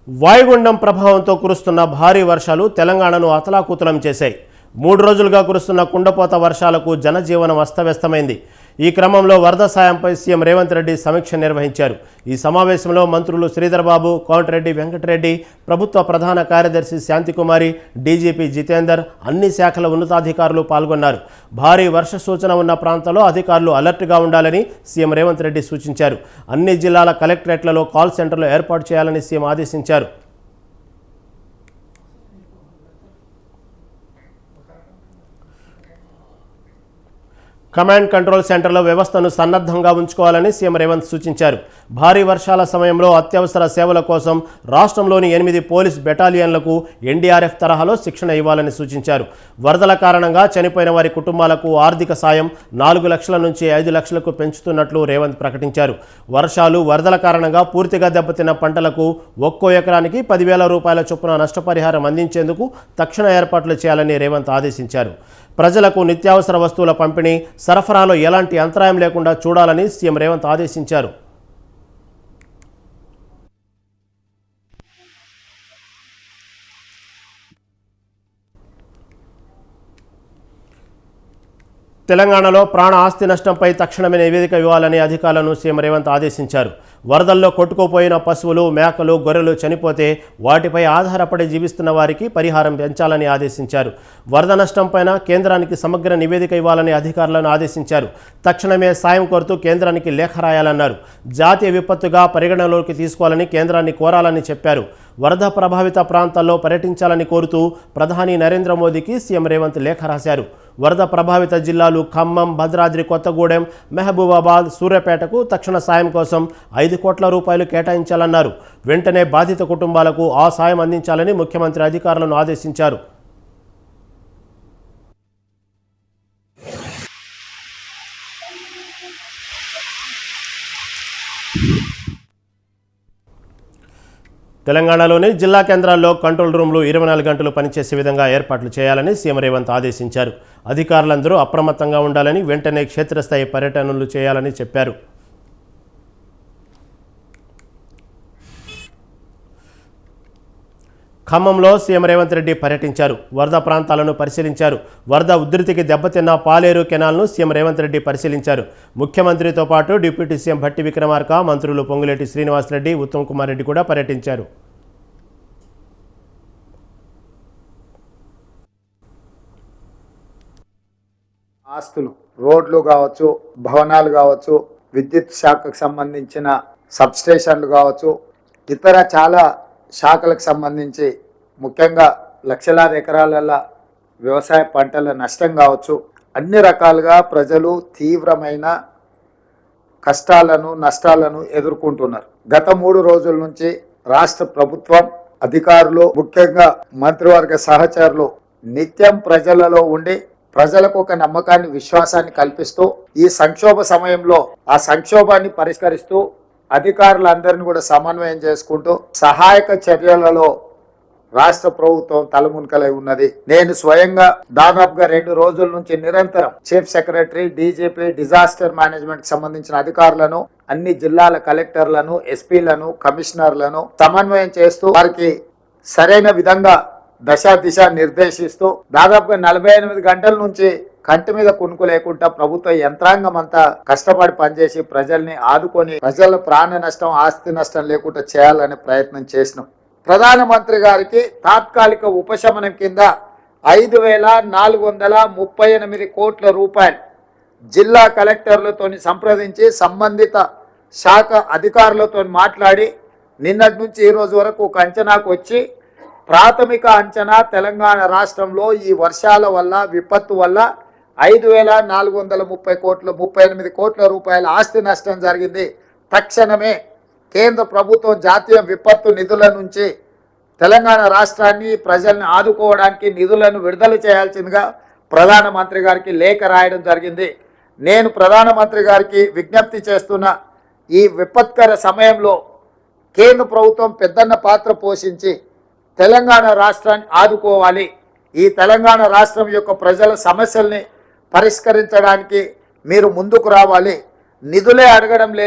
వాయుగుండం ప్రభావంతో కురుస్తున్న భారీ వర్షాలు తెలంగాణను అతలాకుతలం చేశాయి. 3 రోజులుగా కురుస్తున్న కుండపోత వర్షాలకు జనజీవనం అస్తవ్యస్తమైంది. ఈ క్రమంలో వరద సాయంపై సీఎం రేవంత్ రెడ్డి సమీక్ష నిర్వహించారు. ఈ సమావేశంలో మంత్రులు శ్రీధర్ బాబు, కోమటిరెడ్డి వెంకటరెడ్డి, ప్రభుత్వ ప్రధాన కార్యదర్శి శాంతికుమారి, డీజీపీ జితేందర్, అన్ని శాఖల ఉన్నతాధికారులు పాల్గొన్నారు. భారీ వర్ష సూచన ఉన్న ప్రాంతాల్లో అధికారులు అలర్ట్గా ఉండాలని సీఎం రేవంత్ రెడ్డి సూచించారు. అన్ని జిల్లాల కలెక్టరేట్లలో కాల్ సెంటర్లు ఏర్పాటు చేయాలని సీఎం ఆదేశించారు. కమాండ్ కంట్రోల్ సెంటర్లో వ్యవస్థను సన్నద్ధంగా ఉంచుకోవాలని సీఎం రేవంత్ సూచించారు. భారీ వర్షాల సమయంలో అత్యవసర సేవల కోసం రాష్ట్రంలోని 8 పోలీస్ బెటాలియన్లకు ఎన్డీఆర్ఎఫ్ తరహాలో శిక్షణ ఇవ్వాలని సూచించారు. వరదల కారణంగా చనిపోయిన వారి కుటుంబాలకు ఆర్థిక సాయం 4 లక్షల నుంచి 5 లక్షలకు పెంచుతున్నట్లు రేవంత్ ప్రకటించారు. వర్షాలు, వరదల కారణంగా పూర్తిగా దెబ్బతిన్న పంటలకు ఒక్కో ఎకరానికి 10,000 రూపాయల చొప్పున నష్టపరిహారం అందించేందుకు తక్షణ ఏర్పాట్లు చేయాలని రేవంత్ ఆదేశించారు. ప్రజలకు నిత్యావసర వస్తువుల పంపిణీ, సరఫరాలో ఎలాంటి అంతరాయం లేకుండా చూడాలని సీఎం రేవంత్ ఆదేశించారు. తెలంగాణలో ప్రాణ ఆస్తి నష్టంపై తక్షణమే నివేదిక ఇవ్వాలని అధికారులను సీఎం రేవంత్ ఆదేశించారు. వరదల్లో కొట్టుకుపోయిన పశువులు, మేకలు, గొర్రెలు చనిపోతే వాటిపై ఆధారపడి జీవిస్తున్న వారికి పరిహారం పెంచాలని ఆదేశించారు. వరద నష్టంపైన కేంద్రానికి సమగ్ర నివేదిక ఇవ్వాలని అధికారులను ఆదేశించారు. తక్షణమే సాయం కోరుతూ కేంద్రానికి లేఖ రాయాలన్నారు. జాతీయ విపత్తుగా పరిగణలోకి తీసుకోవాలని కేంద్రాన్ని కోరాలని చెప్పారు. వరద ప్రభావిత ప్రాంతాల్లో పర్యటించాలని కోరుతూ ప్రధాని నరేంద్ర మోదీకి సీఎం రేవంత్ లేఖ రాశారు. వరద ప్రభావిత జిల్లాలు ఖమ్మం, భద్రాద్రి కొత్తగూడెం, మహబూబాబాద్, సూర్యాపేటకు తక్షణ సాయం కోసం 5 కోట్ల రూపాయలు కేటాయించాలన్నారు. వెంటనే బాధిత కుటుంబాలకు ఆ సాయం అందించాలని ముఖ్యమంత్రి అధికారులను ఆదేశించారు. తెలంగాణలోని జిల్లా కేంద్రాల్లో కంట్రోల్ రూమ్లు 24 గంటలు పనిచేసే విధంగా ఏర్పాట్లు చేయాలని సీఎం రేవంత్ ఆదేశించారు. అధికారులందరూ అప్రమత్తంగా ఉండాలని, వెంటనే క్షేత్రస్థాయి పర్యటనలు చేయాలని చెప్పారు. ఖమ్మంలో సీఎం రేవంత్ రెడ్డి పర్యటించారు. వరద ప్రాంతాలను పరిశీలించారు. వరద ఉధృతికి దెబ్బతిన్న పాలేరు కెనాల్ను సీఎం రేవంత్ రెడ్డి పరిశీలించారు. ముఖ్యమంత్రితో పాటు డిప్యూటీ సీఎం భట్టి విక్రమార్క, మంత్రులు పొంగులేటి శ్రీనివాసరెడ్డి, ఉత్తమ్ కుమార్ రెడ్డి కూడా పర్యటించారు. ఆస్తులు, రోడ్లు కావచ్చు, భవనాలు కావచ్చు, విద్యుత్ శాఖకు సంబంధించిన సబ్స్టేషన్లు కావచ్చు, ఇతర చాలా శాఖలకు సంబంధించి ముఖ్యంగా లక్షలాది ఎకరాల వ్యవసాయ పంటల నష్టం కావచ్చు, అన్ని రకాలుగా ప్రజలు తీవ్రమైన కష్టాలను, నష్టాలను ఎదుర్కొంటున్నారు. గత 3 రోజుల నుంచి రాష్ట్ర ప్రభుత్వం, అధికారులు, ముఖ్యంగా మంత్రివర్గ సహచరులు నిత్యం ప్రజలలో ఉండి ప్రజలకు ఒక నమ్మకాన్ని, విశ్వాసాన్ని కల్పిస్తూ ఈ సంక్షోభ సమయంలో ఆ సంక్షోభాన్ని పరిష్కరిస్తూ అధికారులందరినీ కూడా సమన్వయం చేసుకుంటూ సహాయక చర్యలలో రాష్ట్ర ప్రభుత్వం తలమునకలై ఉన్నది. నేను స్వయంగా దాదాపుగా 2 రోజుల నుంచి నిరంతరం chief secretary, DGP, disaster management సంబంధించిన అధికారులను, అన్ని జిల్లాల కలెక్టర్లను, ఎస్పీలను, కమిషనర్లను సమన్వయం చేస్తూ వారికి సరైన విధంగా దిశ నిర్దేశిస్తూ దాదాపుగా 48 గంటల నుంచి కంటి మీద కునుకు లేకుండా ప్రభుత్వ యంత్రాంగం అంతా కష్టపడి పనిచేసి ప్రజల్ని ఆదుకొని ప్రజల ప్రాణ నష్టం, ఆస్తి నష్టం లేకుండా చేయాలనే ప్రయత్నం చేసినాం. ప్రధానమంత్రి గారికి తాత్కాలిక ఉపశమనం కింద 5,438 కోట్ల రూపాయలు జిల్లా కలెక్టర్లతో సంప్రదించి సంబంధిత శాఖ అధికారులతో మాట్లాడి నిన్నటి నుంచి ఈ రోజు వరకు ఒక అంచనాకు వచ్చి ప్రాథమిక అంచనా తెలంగాణ రాష్ట్రంలో ఈ వర్షాల వల్ల, విపత్తు వల్ల 5,438 కోట్ల రూపాయల ఆస్తి నష్టం జరిగింది. తక్షణమే కేంద్ర ప్రభుత్వం జాతీయ విపత్తు నిధుల నుంచి తెలంగాణ రాష్ట్రాన్ని, ప్రజల్ని ఆదుకోవడానికి నిధులను విడుదల చేయాల్సిందిగా ప్రధానమంత్రి గారికి లేఖ రాయడం జరిగింది. నేను ప్రధానమంత్రి గారికి విజ్ఞప్తి చేస్తున్న, ఈ విపత్కర సమయంలో కేంద్ర ప్రభుత్వం పెద్దన్న పాత్ర పోషించి తెలంగాణ రాష్ట్రాన్ని ఆదుకోవాలి. ఈ తెలంగాణ రాష్ట్రం యొక్క ప్రజల సమస్యల్ని పరిష్కరించడానికి మీరు ముందుకు రావాలి. నిధులే అడగడం లేదు.